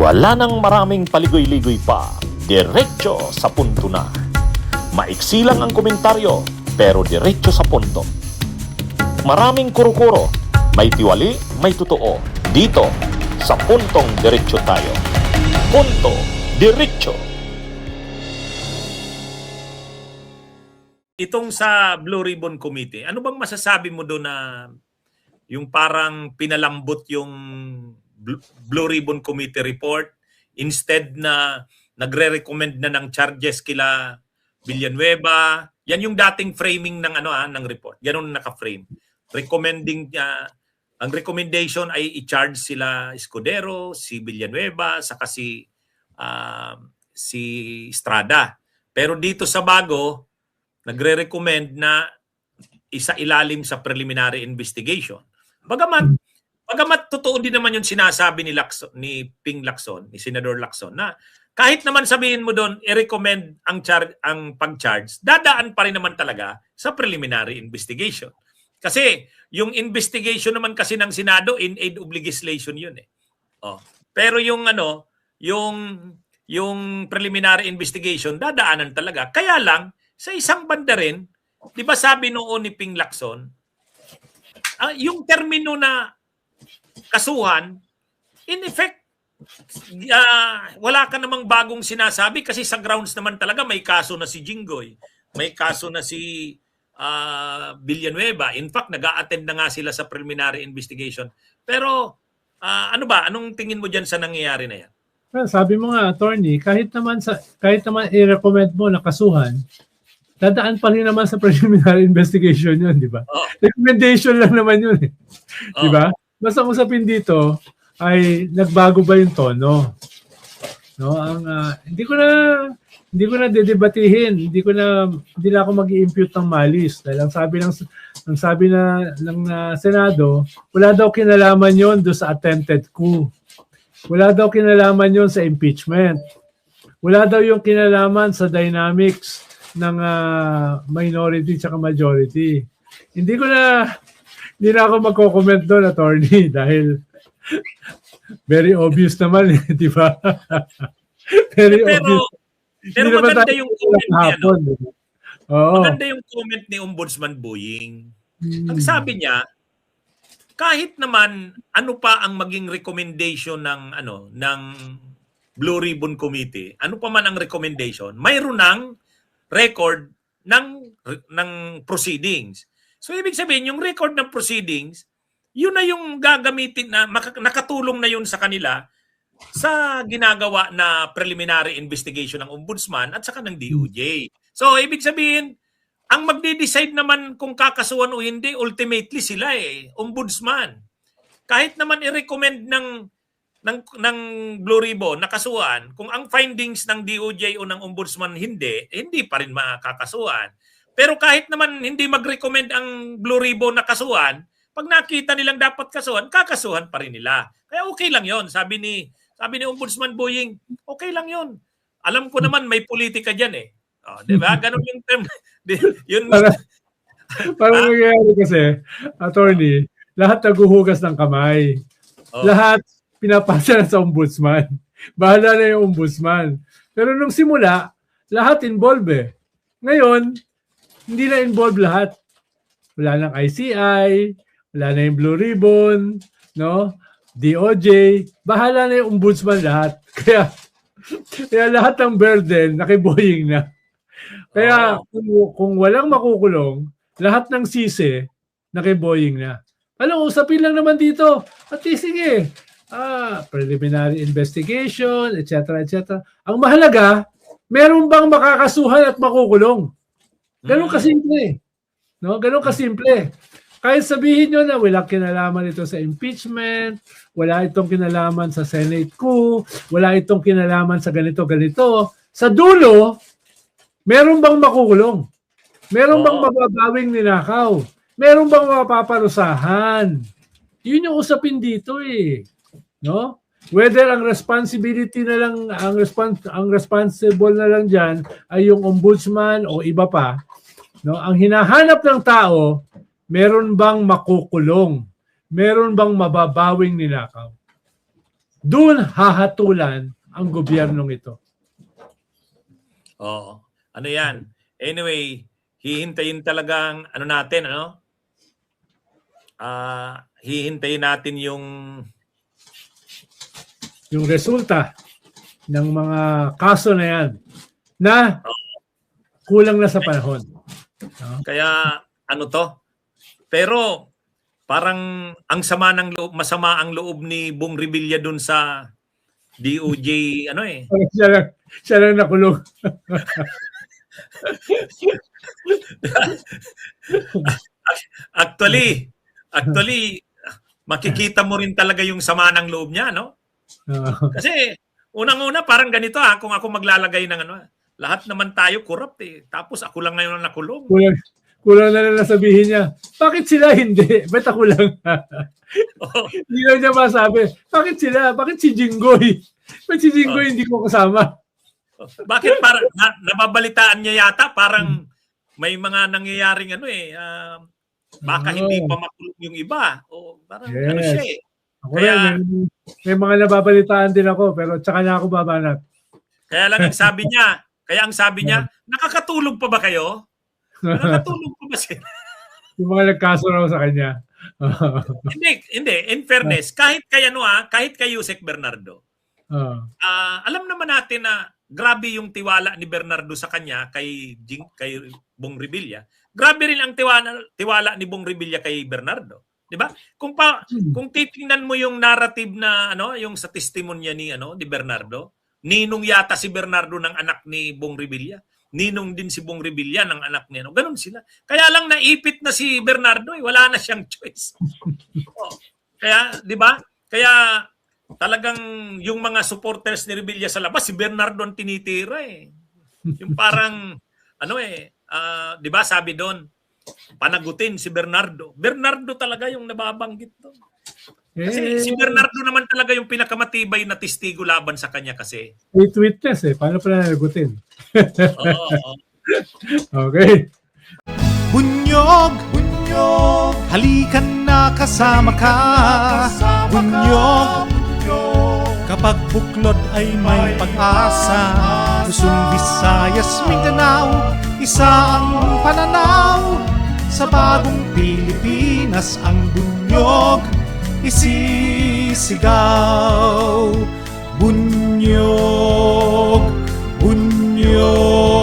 Wala nang maraming paligoy-ligoy pa, diretso sa punto na. Maiksi lang ang komentaryo, pero diretso sa punto. Maraming kuro-kuro, may tiwali, may totoo. Dito, sa Puntong Diretso tayo. Punto Diretso. Itong sa Blue Ribbon Committee, ano bang masasabi mo doon na yung parang pinalambot yung Blue Ribbon Committee report instead na nagre-recommend na ng charges kila Villanueva? Yan yung dating framing ng ng report. Ganun naka-frame. Recommending ang recommendation ay i-charge sila Escudero, si Villanueva, saka si Estrada. Pero dito sa bago, nagre-recommend na isa ilalim sa preliminary investigation. Bagamat totoo din naman yung sinasabi ni Ping Lacson, ni Senador Lacson, na kahit naman sabihin mo doon i-recommend ang pag-charge, dadaan pa rin naman talaga sa preliminary investigation. Kasi yung investigation naman kasi ng Senado in aid of legislation yun eh. Pero yung yung preliminary investigation dadaanan talaga. Kaya lang sa isang banda rin, 'di ba sabi noon ni Ping Lacson, yung termino na kasuhan, in effect, wala ka namang bagong sinasabi kasi sa grounds naman talaga may kaso na si Jinggoy, may kaso na si Villanueva. In fact, nag-a-attend na nga sila sa preliminary investigation. Pero anong tingin mo diyan sa nangyayari na yan? Well, sabi mo nga, attorney, kahit naman i-recommend mo na kasuhan, dadaan pa rin naman sa preliminary investigation yun, di ba? Recommendation lang naman yun eh. Di ba? Basta usapin dito ay nagbago ba yung tono? No, hindi ko na dedebatihin, hindi na ako mag-i-impute ng malis dahil ang sabi ng Senado, wala daw kinalaman yon do sa attempted coup. Wala daw kinalaman yon sa impeachment. Wala daw yung kinalaman sa dynamics ng minority at majority. Hindi na ako magko-comment doon, attorney, dahil very obvious naman, di ba? Very obvious. Pero maganda yung comment niya. Oo. Maganda yung comment ni Ombudsman Boying. Ang sabi niya, kahit naman ano pa ang maging recommendation ng Blue Ribbon Committee, ano pa man ang recommendation, mayroon ng record ng proceedings. So ibig sabihin, yung record ng proceedings, yun na yung gagamitin na nakatulong na yun sa kanila sa ginagawa na preliminary investigation ng Ombudsman at saka ng DOJ. So ibig sabihin, ang magde-decide naman kung kakasuhan o hindi, ultimately sila Ombudsman. Kahit naman i-recommend ng Blue Ribbon na kasuhan, kung ang findings ng DOJ o ng Ombudsman hindi pa rin makakasuhan. Pero kahit naman hindi mag-recommend ang Blue Ribbon na kasuhan, pag nakita nilang dapat kasuhan, kakasuhan pa rin nila. Kaya okay lang yon. Sabi ni Ombudsman Boying, okay lang yon. Alam ko naman may politika diyan eh. Di ba? Ganun yung term. Yun. Parang nangyayari kasi, attorney, lahat naguhugas ng kamay. Lahat pinapasa na sa ombudsman. Bahala na yung ombudsman. Pero nung simula, lahat involved eh. Ngayon, hindi na involved lahat. Wala nang ICI, wala na yung Blue Ribbon, no? DOJ, bahala na yung ombudsman lahat. Kaya lahat ng burden nakiboying na. Kaya kung walang makukulong, lahat ng sisi nakiboying na. Usapin lang naman dito. At sige, preliminary investigation, etc. etc. Ang mahalaga, meron bang makakasuhan at makukulong? Ganun kasimple. No? Ganun kasimple. Kahit sabihin nyo na walang kinalaman ito sa impeachment, wala itong kinalaman sa Senate coup, wala itong kinalaman sa ganito-ganito, sa dulo, meron bang makukulong? Meron bang mababawing ninakaw? Meron bang mapaparusahan? Yun yung usapin dito eh. No? Whether ang responsibility na lang, ang responsible na lang dyan ay yung ombudsman o iba pa, no? Ang hinahanap ng tao, meron bang makukulong? Meron bang mababawing ninakaw? doon hahatulan ang gobyernong ito. Oo. Ano yan? Anyway, hihintayin talagang ano natin, ano? Hihintayin natin yung Resulta ng mga kaso na yan na kulang na sa panahon. kaya ano to. Pero parang ang sama ng loob, masama ang loob ni Bong Revilla dun sa DOJ ano eh. Siya lang nakulong. Actually, makikita mo rin talaga yung sama ng loob niya, no? Kasi unang-una parang ganito kung ako maglalagay ng ano, lahat naman tayo corrupt eh. Tapos ako lang ngayon ang nakulong. Kulang na lang nasabihin niya, bakit sila hindi? Ba't ako lang? Hindi lang niya masabi, bakit sila? Bakit si Jinggoy? Ba't si Jinggoy hindi ko kasama? Bakit parang nababalitaan niya yata parang may mga nangyayaring ano eh, baka hindi pa makulong yung iba. O parang ano siya eh. Ako may mga nababalitaan din ako, pero tsaka na ako babanat. Kaya lang ang sabi niya, nakakatulog pa ba kayo? Nakakatulog pa ba sila? Yung mga nagkaso raw sa kanya. Hindi. In fairness, kahit kay Yusek Bernardo, alam naman natin na grabe yung tiwala ni Bernardo sa kanya kay Bong Revilla. Grabe rin ang tiwala ni Bong Revilla kay Bernardo. 'Di ba? Kung titingnan mo yung narrative na yung sa testimonya ni Bernardo, ninong yata si Bernardo ng anak ni Bong Revilla. Ninong din si Bong Revilla ng anak niya. Ganun sila. Kaya lang naipit na si Bernardo, wala na siyang choice. Kaya, 'di ba? Kaya talagang yung mga supporters ni Revilla sa labas, si Bernardo ang tinitira eh. Yung parang 'di ba sabi doon, panagutin si Bernardo. Bernardo talaga yung nababanggit doon. Kasi si Bernardo naman talaga yung pinakamatibay na testigo laban sa kanya kasi. Wait witness eh. Paano pala nagutin? Oo. Okay. Bunyog, halikan na kasama ka. Bunyog, kapag buklod ay may pag-asa. Luzon, Visayas, Mindanao, isa ang pananaw. Sa bagong Pilipinas ang bunyog isisigaw. Bunyog, bunyog.